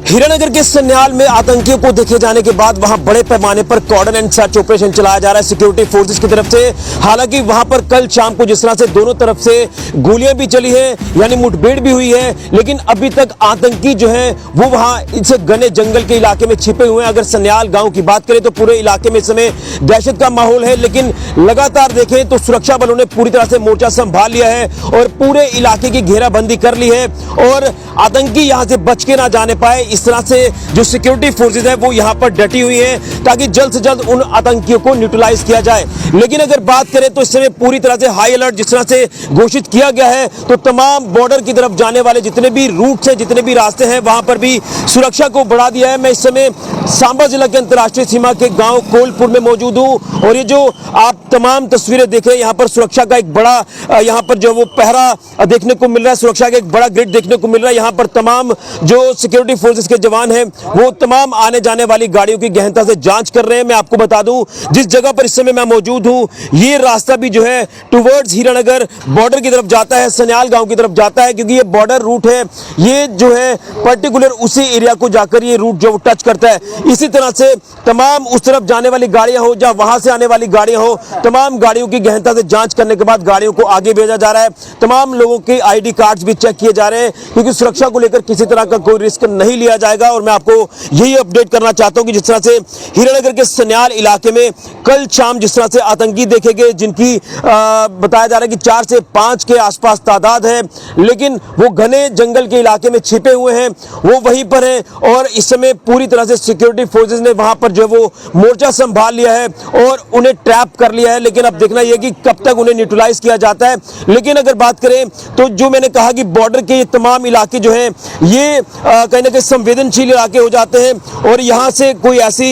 हीरानगर के सन्याल में आतंकियों को देखे जाने के बाद वहां बड़े पैमाने पर कॉर्डन एंड सर्च ऑपरेशन चलाया जा रहा है सिक्योरिटी फोर्सेस की तरफ से। हालांकि वहां पर कल शाम को जिस तरह से दोनों तरफ से गोलियां भी चली है, यानी मुठभेड़ भी हुई है, लेकिन अभी तक आतंकी जो है वो वहां इस घने जंगल के इलाके में छिपे हुए हैं। अगर सन्याल गांव की बात करें तो पूरे इलाके में इस समय दहशत का माहौल है, लेकिन लगातार देखें तो सुरक्षा बलों ने पूरी तरह से मोर्चा संभाल लिया है और पूरे इलाके की घेराबंदी कर ली है और आतंकी यहां से बच के ना जाने पाए, इस तरह से जो सिक्योरिटी फोर्सेस है वो यहां पर डटी हुई हैं ताकि जल्द से जल्द उन आतंकियों को न्यूट्रलाइज किया जाए। लेकिन अगर बात करें तो इस समय पूरी तरह से हाई अलर्ट जिस तरह से घोषित किया गया है, तो तमाम बॉर्डर की तरफ जाने वाले जितने भी रूट्स हैं, जितने भी रास्ते हैं, वहां पर भी सुरक्षा को बढ़ा दिया है। मैं इस समय सांबा जिला के अंतर्राष्ट्रीय सीमा के गांव कोलपुर में मौजूद हूं और ये जो आप तमाम तस्वीरें देखें, यहां पर सुरक्षा का एक बड़ा यहां पर जो वो पहरा देखने को मिल रहा है, सुरक्षा का एक बड़ा ग्रिड देखने को मिल रहा है। यहां पर तमाम जो सिक्योरिटी फोर्सेस के जवान हैं वो तमाम आने जाने वाली गाड़ियों की गहनता से जांच कर रहे हैं। मैं आपको बता दूं जिस जगह पर इस समय मैं मौजूद हूं, ये रास्ता भी जो है टुवर्ड्स हीरानगर बॉर्डर की तरफ जाता है, सन्याल गांव की तरफ जाता है, क्योंकि ये बॉर्डर रूट है। ये जो है पर्टिकुलर उसी एरिया को जाकर ये रूट जो टच करता है। इसी तरह से तमाम उस तरफ जाने वाली गाड़ियां हो, या वहां से आने वाली गाड़ियां हो, तमाम गाड़ियों की गहनता से जांच करने के बाद गाड़ियों को आगे भेजा जा रहा है। तमाम लोगों के आईडी कार्ड्स भी चेक किए जा रहे हैं, क्योंकि सुरक्षा को लेकर किसी तरह का कोई रिस्क नहीं लिया जाएगा। और मैं आपको यही अपडेट करना चाहता हूं कि जिस तरह से हीरानगर के सन्याल इलाके में कल शाम जिस तरह से आतंकी देखे गए, जिनकी बताया जा रहा है कि 4 से 5 के आसपास तादाद है, लेकिन वो घने जंगल के इलाके में छिपे हुए हैं, वो वहीं पर हैं और इस समय पूरी तरह से सिक्योरिटी फोर्सेस ने वहां पर जो है वो मोर्चा संभाल लिया है और उन्हें ट्रैप कर लिया है। लेकिन अब देखना यह कि कब तक उन्हें न्यूट्रलाइज किया जाता है। लेकिन अगर बात करें तो जो मैंने कहा कि बॉर्डर के ये तमाम इलाके जो हैं ये कहीं ना कहीं संवेदनशील इलाके हो जाते हैं और यहां से कोई ऐसी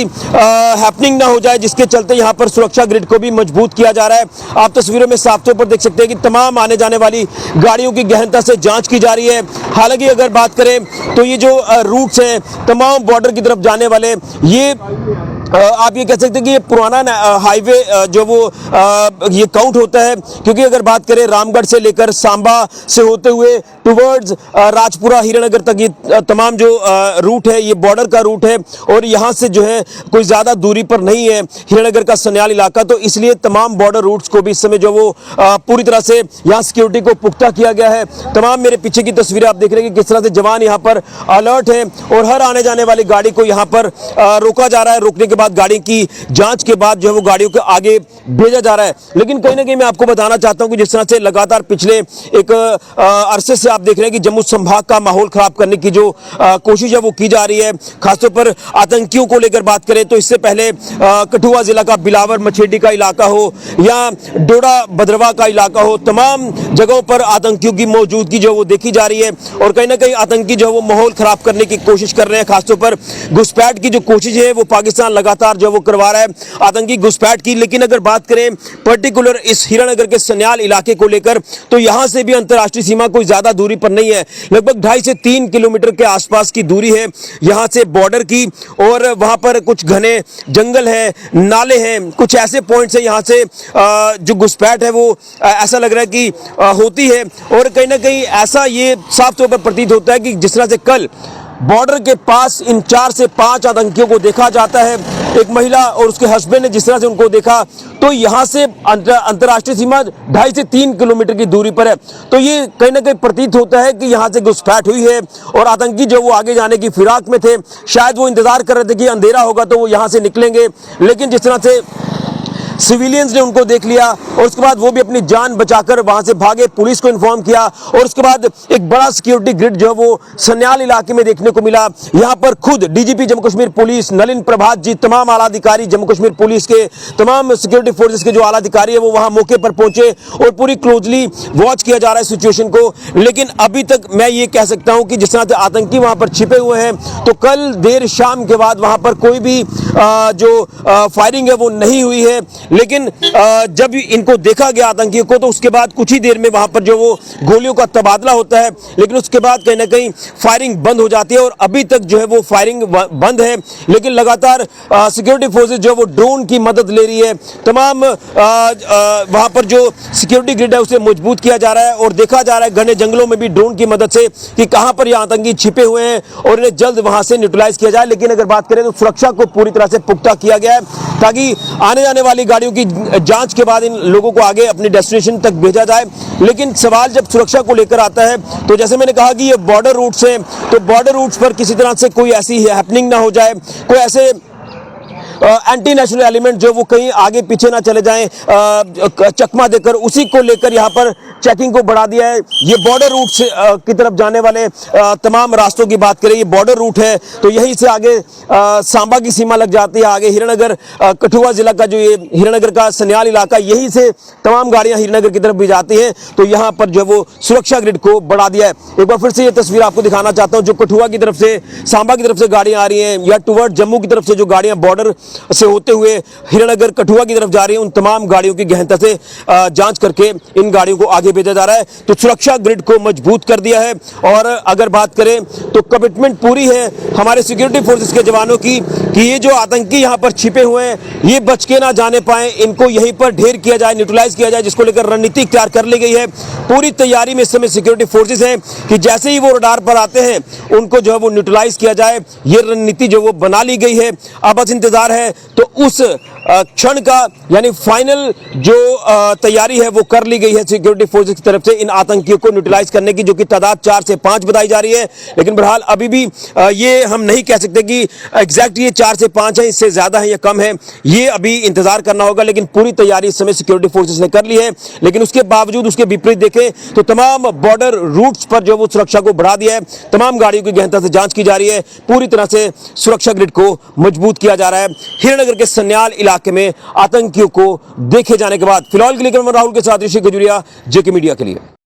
हैपनिंग ना हो जाए जिसके चलते यहां पर सुरक्षा ग्रिड को भी मजबूत किया जा रहा है। आप तस्वीरों में साफ तौर पर देख सकते हैं कि तमाम आने जाने वाली गाड़ियों की गहनता से जांच की जा रही है। हालांकि अगर बात करें तो ये जो रूट्स हैं तमाम बॉर्डर की तरफ जाने वाले, ये आप ये कह सकते हैं कि ये पुराना हाईवे जो वो ये काउंट होता है, क्योंकि अगर बात करें रामगढ़ से लेकर सांबा से होते हुए टुवर्ड्स राजपुरा हीरानगर तक ये तमाम जो रूट है ये बॉर्डर का रूट है और यहाँ से जो है कोई ज़्यादा दूरी पर नहीं है हीरानगर का सन्याल इलाका। तो इसलिए तमाम बॉर्डर रूट्स को भी इस समय जो वो पूरी तरह से यहाँ सिक्योरिटी को पुख्ता किया गया है। तमाम मेरे पीछे की तस्वीरें आप देख रहे हैं कि किस तरह से जवान यहाँ पर अलर्ट है और हर आने जाने वाली गाड़ी को यहाँ पर रोका जा रहा है। रोकने के बाद गाड़ी की जांच के बाद जो है वो गाड़ियों को आगे भेजा जा रहा है। लेकिन कहीं ना कहीं मैं आपको बताना चाहता हूं कि जिस तरह से लगातार पिछले एक अरसे से आप देख रहे हैं कि जम्मू संभाग का माहौल खराब करने की जो कोशिश है वो की जा रही है। खासतौर पर आतंकियों को लेकर बात करें तो इससे पहले कठुआ जिला का बिलावर मछेडी का इलाका हो या डोडा भद्रवा का इलाका हो, तमाम जगहों पर आतंकियों की मौजूदगी जो वो देखी जा रही है और कहीं ना कहीं आतंकी जो है वो माहौल खराब करने की कोशिश कर रहे हैं। खासतौर पर घुसपैठ की जो कोशिश है वो पाकिस्तान लगातार जो वो करवा रहा है आतंकी घुसपैठ की। लेकिन अगर बात करें पर्टिकुलर इस हीरानगर के सन्याल इलाके को लेकर तो यहां से भी अंतर्राष्ट्रीय सीमा कोई ज्यादा दूरी पर नहीं है, लगभग 2.5 से 3 किलोमीटर के आसपास की दूरी है यहां से बॉर्डर की। और वहां पर कुछ घने जंगल है, नाले हैं, कुछ ऐसे पॉइंट्स है यहां से जो घुसपैठ है वो ऐसा लग रहा है कि होती है। और कहीं ना कहीं ऐसा ये साफ तौर पर प्रतीत होता है कि जिस तरह से कल बॉर्डर के पास इन 4 से 5 आतंकियों को देखा जाता है, एक महिला और उसके हस्बैंड ने जिस तरह से उनको देखा, तो यहां से अंतर्राष्ट्रीय सीमा 2.5 से 3 किलोमीटर की दूरी पर है। तो ये कहीं ना कहीं प्रतीत होता है कि यहां से घुसपैठ हुई है और आतंकी जो वो आगे जाने की फिराक में थे, शायद वो इंतजार कर रहे थे कि अंधेरा होगा तो वो यहां से निकलेंगे। लेकिन जिस तरह से सिविलियंस ने उनको देख लिया और उसके बाद वो भी अपनी जान बचाकर वहां से भागे, पुलिस को इन्फॉर्म किया और उसके बाद एक बड़ा सिक्योरिटी ग्रिड जो है वो सन्याल इलाके में देखने को मिला। यहां पर खुद डीजीपी जम्मू कश्मीर पुलिस नलिन प्रभात जी, तमाम आला अधिकारी जम्मू कश्मीर पुलिस के, तमाम सिक्योरिटी फोर्सेस के जो आला अधिकारी है वो वहां मौके पर पहुंचे और पूरी क्लोजली वॉच किया जा रहा है सिचुएशन को। लेकिन अभी तक मैं ये कह सकता हूं कि जिस तरह से आतंकी वहां पर छिपे हुए हैं, तो कल देर शाम के बाद वहां पर कोई भी जो फायरिंग है वो नहीं हुई है। लेकिन जब इनको देखा गया आतंकियों को तो उसके बाद कुछ ही देर में वहां पर जो वो गोलियों का तबादला होता है, लेकिन उसके बाद कहीं ना कहीं फायरिंग बंद हो जाती है और अभी तक जो है वो फायरिंग बंद है। लेकिन लगातार सिक्योरिटी फोर्सेज जो है वो ड्रोन की मदद ले रही है। तमाम वहां पर जो सिक्योरिटी ग्रिड है उसे मजबूत किया जा रहा है और देखा जा रहा है घने जंगलों में भी ड्रोन की मदद से कि कहां पर ये आतंकी छिपे हुए हैं और इन्हें जल्द वहां से न्यूट्रलाइज किया जाए। लेकिन अगर बात करें तो सुरक्षा को पूरी तरह से पुख्ता किया गया है ताकि आने जाने वाली गाड़ियों की जांच के बाद इन लोगों को आगे अपनी डेस्टिनेशन तक भेजा जाए। लेकिन सवाल जब सुरक्षा को लेकर आता है तो जैसे मैंने कहा कि ये बॉर्डर रूट्स हैं, तो बॉर्डर रूट्स पर किसी तरह से कोई ऐसी हैपनिंग ना हो जाए, कोई ऐसे एंटी नेशनल एलिमेंट जो वो कहीं आगे पीछे ना चले जाएं चकमा देकर, उसी को लेकर यहाँ पर चेकिंग को बढ़ा दिया है। ये बॉर्डर रूट से की तरफ जाने वाले तमाम रास्तों की बात करें, ये बॉर्डर रूट है तो यहीं से आगे सांबा की सीमा लग जाती है, आगे हीरानगर कठुआ जिला का जो ये हीरानगर का सन्याल इलाका, यहीं से तमाम गाड़ियां हीरानगर की तरफ भी जाती हैं। तो यहाँ पर जो वो सुरक्षा ग्रिड को बढ़ा दिया है। एक बार फिर से ये तस्वीर आपको दिखाना चाहता हूँ, जो कठुआ की तरफ से सांबा की तरफ से गाड़ियां आ रही हैं या टुवर्ड जम्मू की तरफ से जो गाड़ियां बॉर्डर से होते हुए हीरानगर कठुआ की तरफ जा रही है, उन तमाम गाड़ियों की गहनता से जांच करके इन गाड़ियों को आगे भेजा जा रहा है। तो सुरक्षा ग्रिड को मजबूत कर दिया है और अगर बात करें तो कमिटमेंट पूरी है हमारे सिक्योरिटी फोर्सेस के जवानों की कि ये जो आतंकी यहां पर छिपे हुए हैं ये बच के ना जाने पाए, इनको यहीं पर ढेर किया जाए, न्यूट्रलाइज किया जाए, जिसको लेकर रणनीति तैयार कर ली गई है। पूरी तैयारी में इस समय सिक्योरिटी फोर्सेस हैं कि जैसे ही वो रडार पर आते हैं उनको जो है वो न्यूट्रलाइज किया जाए। ये रणनीति जो वो बना ली गई है, अब बस इंतजार है तो उस क्षण का, यानी फाइनल जो तैयारी है वो कर ली गई है सिक्योरिटी फोर्सेस की तरफ से इन आतंकियों को न्यूट्रलाइज करने की, जो कि तादाद 4 से 5 बताई जा रही है। लेकिन बहरहाल अभी भी ये हम नहीं कह सकते कि एग्जैक्ट ये 4 से 5 है, इससे ज्यादा है या कम है, ये अभी इंतजार करना होगा। लेकिन पूरी तैयारी इस समय सिक्योरिटी फोर्सेस ने कर ली है। लेकिन उसके बावजूद उसके विपरीत देखें तो तमाम बॉर्डर रूट्स पर जो वो सुरक्षा को बढ़ा दिया है, तमाम गाड़ियों की गहनता से जांच की जा रही है, पूरी तरह से सुरक्षा ग्रिड को मजबूत किया जा रहा है। हीरानगर के सन्याल इलाके में आतंकियों को देखे जाने के बाद फिलहाल के लिए मैं राहुल के साथ ऋषि खजुरिया, जेके मीडिया के लिए।